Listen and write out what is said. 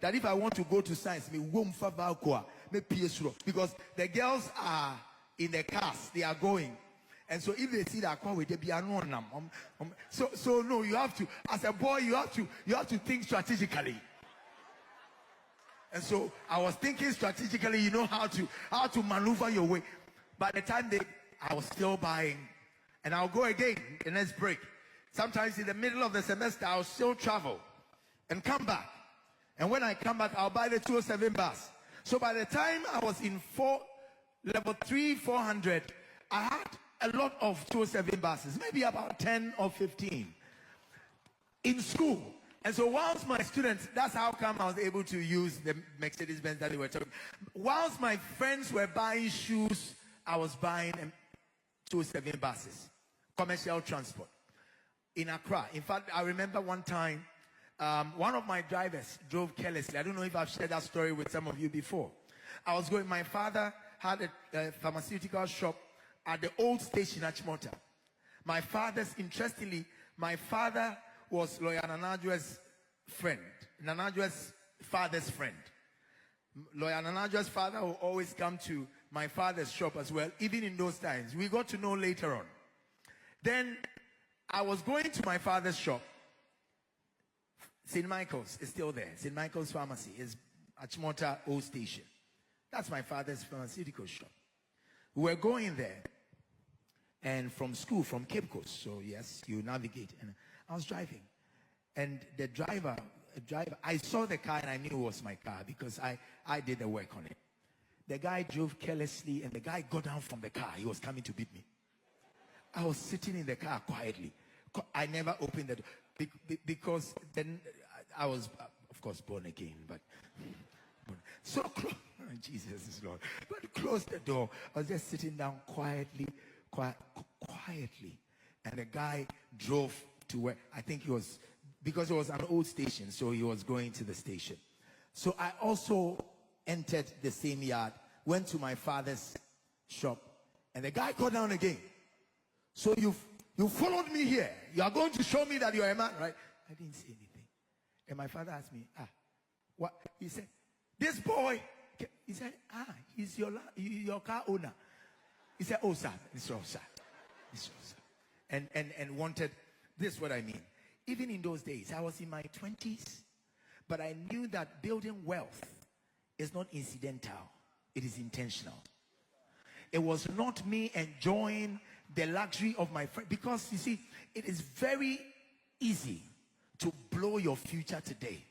that if I want to go to science, me won't me because the girls are in the cars, they are going. And so if they see that car with be so no, you have to, as a boy, you have to think strategically. And so I was thinking strategically, you know how to maneuver your way. By the time I was still buying, and I'll go again the next break. Sometimes in the middle of the semester, I'll still travel and come back. And when I come back, I'll buy the 207 bus. So by the time I was in level 3, 400, I had a lot of 207 buses, maybe about 10 or 15 in school. And so whilst my students, that's how come I was able to use the Mercedes-Benz that they were talking. Whilst my friends were buying shoes, I was buying 207 buses, commercial transport in Accra. In fact, I remember one time, one of my drivers drove carelessly. I don't know if I've shared that story with some of you before. My father had a pharmaceutical shop at the old station at Chimota. Interestingly, my father was Lawyer Nanajua's friend, Nanajua's father's friend. Lawyer Nanajua's father will always come to my father's shop as well, even in those times. We got to know later on. Then I was going to my father's shop. St. Michael's is still there. St. Michael's Pharmacy is at Chimota Old Station. That's my father's pharmaceutical shop. We were going there, and from school, from Cape Coast. So yes, you navigate. And I was driving, and the driver, I saw the car and I knew it was my car because I did the work on it. The guy drove carelessly, and the guy got down from the car. He was coming to beat me. I was sitting in the car quietly. I never opened the door because then I was, of course, born again. But so close, Jesus is Lord. But close the door. I was just sitting down quietly, and the guy drove to where I think he was, because it was an old station, so he was going to the station. So I also entered the same yard, went to my father's shop, and the guy got down again. So you followed me here. You are going to show me that you are a man, right? I didn't say anything. And my father asked me, what? He said, this boy. He said, he's your car owner. He said, oh, sir. It's all, sir. It's all, sir. And wanted, this is what I mean. Even in those days, I was in my 20s, but I knew that building wealth is not incidental. It is intentional. It was not me enjoying the luxury of my friend, because you see, it is very easy to blow your future today.